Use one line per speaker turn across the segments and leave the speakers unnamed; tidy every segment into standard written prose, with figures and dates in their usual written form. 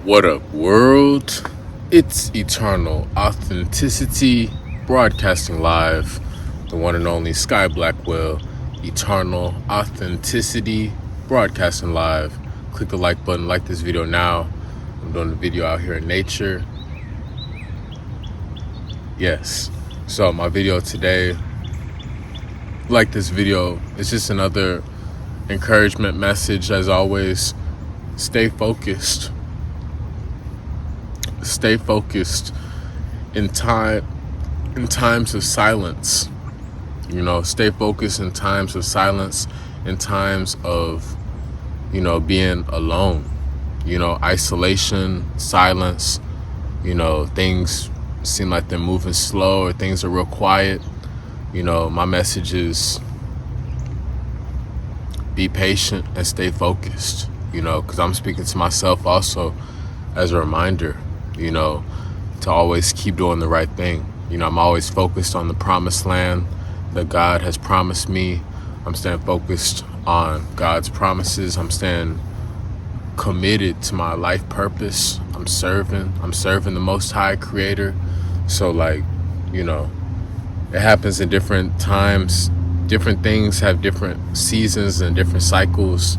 What up, world? It's Eternal Authenticity, broadcasting live, the one and only Sky Blackwell. Eternal Authenticity, broadcasting live. Click the like button, like this video now. I'm doing a video out here in nature. Yes, so my video today, like this video, it's just another encouragement message. As always, stay focused. Stay focused in times of silence. Stay focused in times of silence, in times of, being alone, isolation, silence, things seem like they're moving slow or things are real quiet. My message is be patient and stay focused, because I'm speaking to myself also as a reminder, to always keep doing the right thing. I'm always focused on the promised land that God has promised me. I'm staying focused on God's promises. I'm staying committed to my life purpose. I'm serving the Most High Creator. So it happens in different times. Different things have different seasons and different cycles,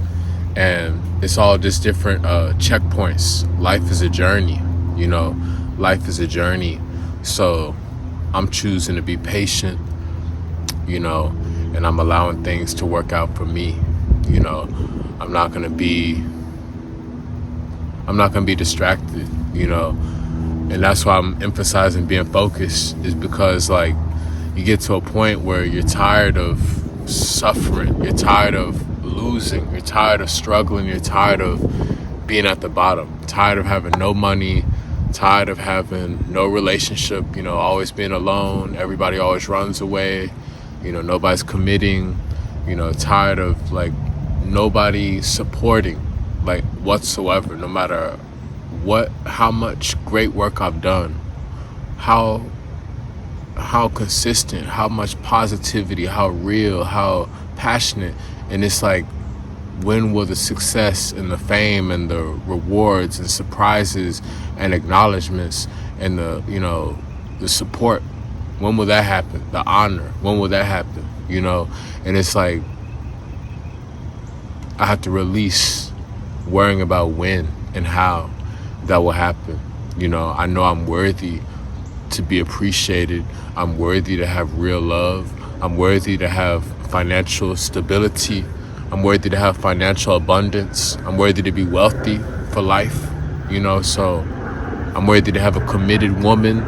and it's all just different checkpoints. Life is a journey. Life is a journey. So I'm choosing to be patient, and I'm allowing things to work out for me. I'm not gonna be distracted, and that's why I'm emphasizing being focused, is because you get to a point where you're tired of suffering, you're tired of losing, you're tired of struggling, you're tired of being at the bottom, tired of having no money, tired of having no relationship, always being alone, everybody always runs away, nobody's committing, tired of nobody supporting whatsoever, no matter how much great work I've done, how consistent, how much positivity, how real, how passionate. And it's when will the success and the fame and the rewards and surprises and acknowledgments and the support, when will that happen? The honor, when will that happen? And it's I have to release worrying about when and how that will happen. I know I'm worthy to be appreciated. I'm worthy to have real love. I'm worthy to have financial stability. I'm worthy to have financial abundance. I'm worthy to be wealthy for life, so I'm worthy to have a committed woman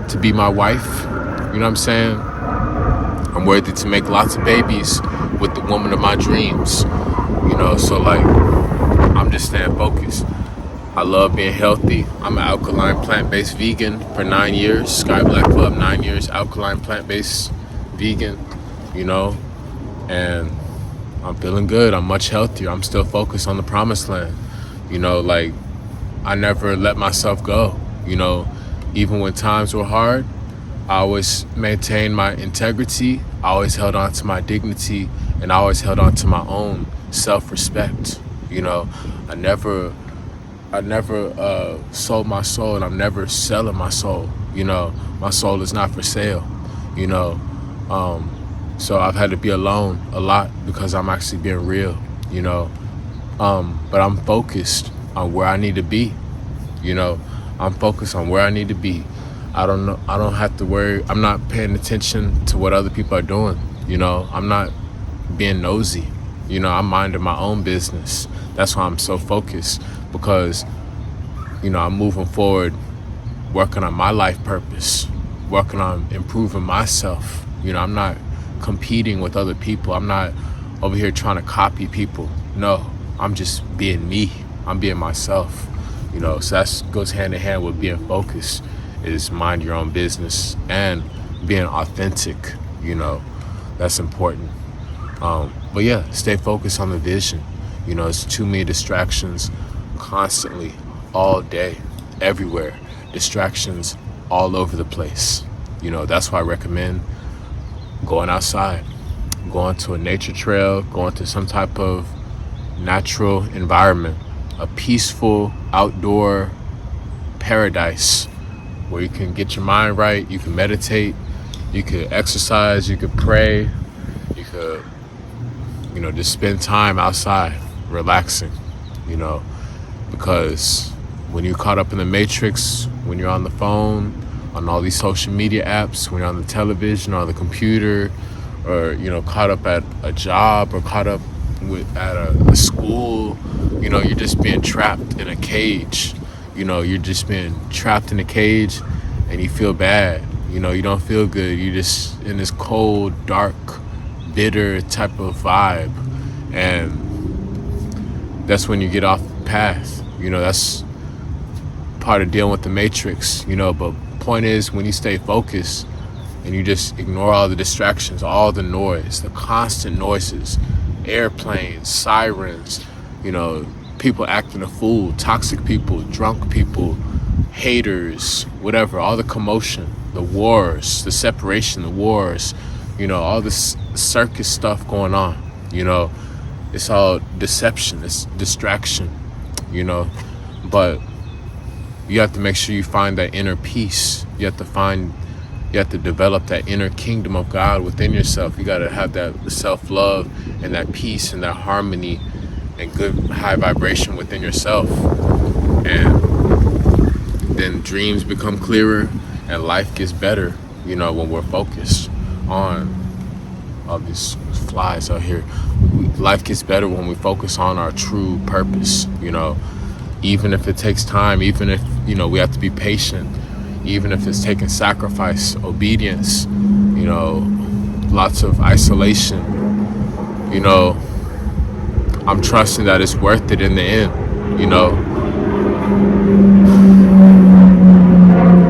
to be my wife. You know what I'm saying? I'm worthy to make lots of babies with the woman of my dreams, so I'm just staying focused. I love being healthy. I'm an alkaline plant-based vegan for 9 years. Sky Black Club, 9 years, alkaline plant-based vegan, and I'm feeling good. I'm much healthier. I'm still focused on the promised land. I never let myself go. Even when times were hard, I always maintained my integrity. I always held on to my dignity, and I always held on to my own self-respect. I never sold my soul, and I'm never selling my soul. My soul is not for sale. So I've had to be alone a lot because I'm actually being real, but I'm focused on where I need to be. I'm focused on where I need to be. I don't have to worry. I'm not paying attention to what other people are doing. I'm not being nosy. I'm minding my own business. That's why I'm so focused, because, I'm moving forward, working on my life purpose, working on improving myself. I'm not competing with other people. I'm not over here trying to copy people. No, I'm just being me. I'm being myself. So that goes hand in hand with being focused, is mind your own business and being authentic. That's important. But yeah, stay focused on the vision. It's too many distractions constantly, all day, everywhere. Distractions all over the place. That's why I recommend going outside, going to a nature trail, going to some type of natural environment, a peaceful outdoor paradise where you can get your mind right, you can meditate, you could exercise, you could pray, you could, just spend time outside relaxing, because when you're caught up in the matrix, when you're on the phone, on all these social media apps, when you're on the television or the computer, or caught up at a job, or caught up at a school, you're just being trapped in a cage. You're just being trapped in a cage, and you feel bad. You don't feel good. You're just in this cold, dark, bitter type of vibe, and that's when you get off the path. That's part of dealing with the matrix. But point is, when you stay focused and you just ignore all the distractions, all the noise, the constant noises, airplanes, sirens, people acting a fool, toxic people, drunk people, haters, whatever, all the commotion, the wars, the separation, the wars, all this circus stuff going on, it's all deception, it's distraction, but you have to make sure you find that inner peace. You have to develop that inner kingdom of God within yourself. You got to have that self-love and that peace and that harmony and good high vibration within yourself. And then dreams become clearer and life gets better, when we're focused on all these flies out here. Life gets better when we focus on our true purpose, even if it takes time, even if, we have to be patient, even if it's taking sacrifice, obedience, lots of isolation, I'm trusting that it's worth it in the end,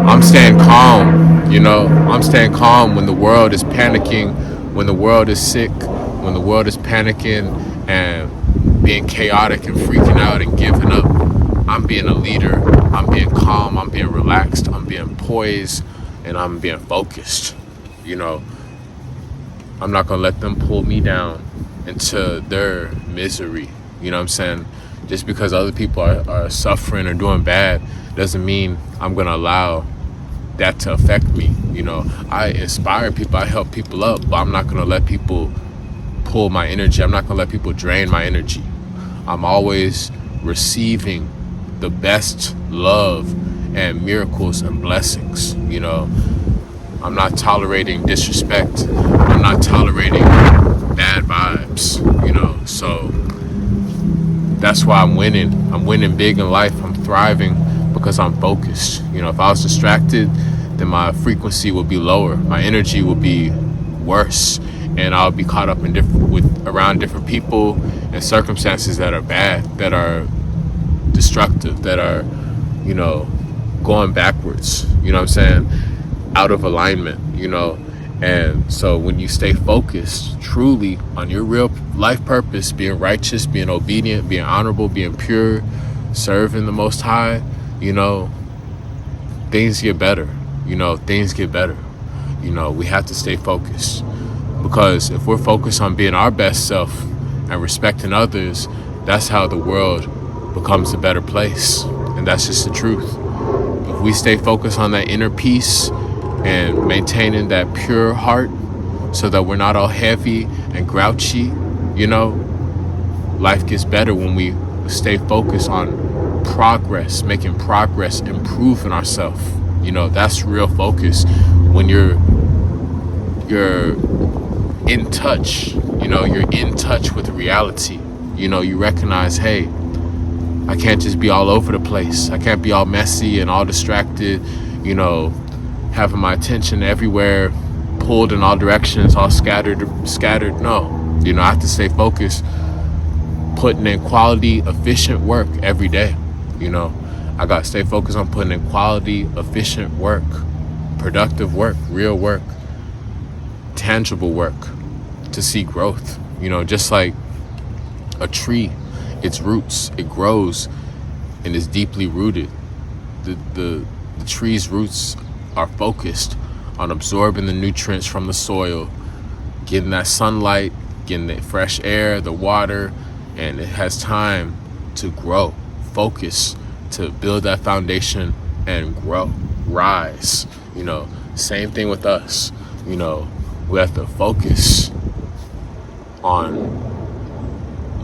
I'm staying calm, I'm staying calm when the world is panicking, when the world is sick, when the world is panicking and being chaotic and freaking out and giving up. I'm being a leader, I'm being calm, I'm being relaxed, I'm being poised, and I'm being focused. I'm not gonna let them pull me down into their misery. You know what I'm saying? Just because other people are suffering or doing bad doesn't mean I'm gonna allow that to affect me. I inspire people, I help people up, but I'm not gonna let people pull my energy. I'm not gonna let people drain my energy. I'm always receiving the best love and miracles and blessings. I'm not tolerating disrespect. I'm not tolerating bad vibes, so that's why I'm winning. I'm winning big in life. I'm thriving because I'm focused. If I was distracted, then my frequency would be lower. My energy would be worse, and I'll be caught up in around different people and circumstances that are bad, that are destructive, that are, going backwards, what I'm saying, out of alignment, and so when you stay focused truly on your real life purpose, being righteous, being obedient, being honorable, being pure, serving the Most High, things get better, things get better. We have to stay focused, because if we're focused on being our best self and respecting others, that's how the world becomes a better place. And that's just the truth. If we stay focused on that inner peace and maintaining that pure heart so that we're not all heavy and grouchy, life gets better when we stay focused on progress, making progress, improving ourselves. That's real focus. When you're in touch, you're in touch with reality. You recognize, hey, I can't just be all over the place. I can't be all messy and all distracted, having my attention everywhere, pulled in all directions, all scattered. No, I have to stay focused, putting in quality, efficient work every day. I got to stay focused on putting in quality, efficient work, productive work, real work, tangible work to see growth. Just like a tree, its roots, it grows and is deeply rooted. The tree's roots are focused on absorbing the nutrients from the soil, getting that sunlight, getting the fresh air, the water, and it has time to grow. Focus to build that foundation and grow, rise. Same thing with us. We have to focus on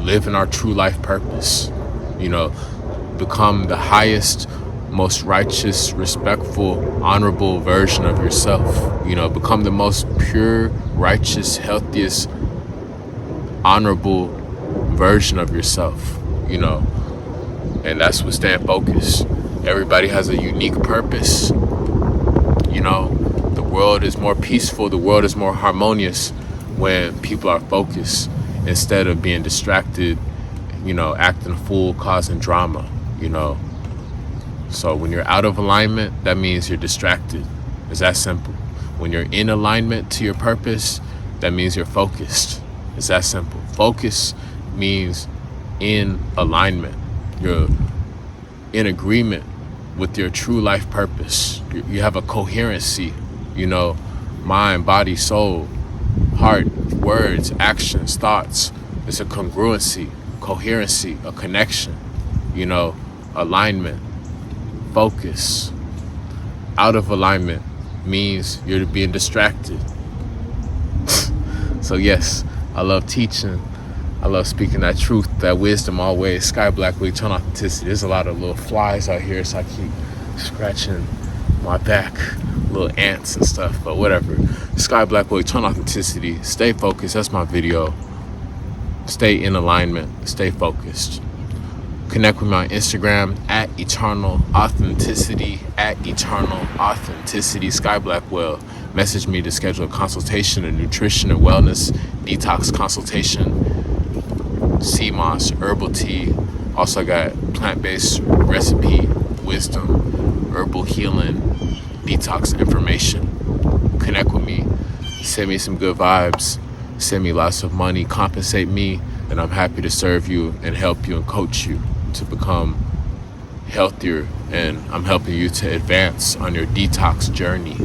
living our true life purpose. Become the highest, most righteous, respectful, honorable version of yourself. Become the most pure, righteous, healthiest, honorable version of yourself. And that's what staying focused. Everybody has a unique purpose. The world is more peaceful, the world is more harmonious when people are focused instead of being distracted, acting a fool, causing drama. So when you're out of alignment, that means you're distracted. It's that simple. When you're in alignment to your purpose, that means you're focused. It's that simple. Focus means in alignment. You're in agreement with your true life purpose. You have a coherency, mind, body, soul, heart, words, actions, thoughts. It's a congruency, coherency, a connection, alignment, focus. Out of alignment means you're being distracted. So yes, I love teaching. I love speaking that truth, that wisdom always. Sky Blackwell, turn authenticity. There's a lot of little flies out here, so I keep scratching my back, little ants and stuff, but whatever. Sky Blackwell, turn authenticity. Stay focused. That's my video. Stay in alignment. Stay focused. Connect with me on Instagram at Eternal Authenticity, Sky Blackwell. Message me to schedule a consultation, a nutrition and wellness detox consultation. Sea moss, herbal tea. Also got plant-based recipe, wisdom, herbal healing, detox information. Connect with me. Send me some good vibes. Send me lots of money. Compensate me. And I'm happy to serve you and help you and coach you to become healthier. And I'm helping you to advance on your detox journey.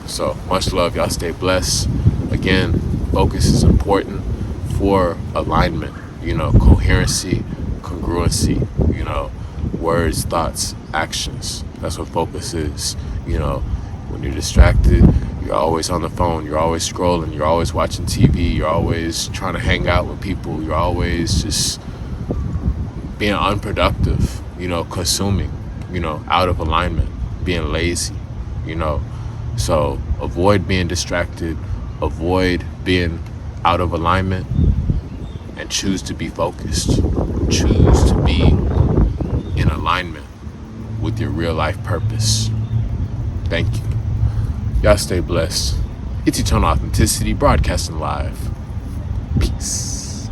So much love. Y'all stay blessed. Again, focus is important for alignment, coherency, congruency, words, thoughts, actions. That's what focus is. When you're distracted, you're always on the phone, you're always scrolling, you're always watching TV, you're always trying to hang out with people, you're always just being unproductive, consuming, out of alignment, being lazy, So avoid being distracted, avoid being out of alignment, and choose to be focused. Choose to be in alignment with your real life purpose. Thank you. Y'all stay blessed. It's Eternal Authenticity, broadcasting live. Peace.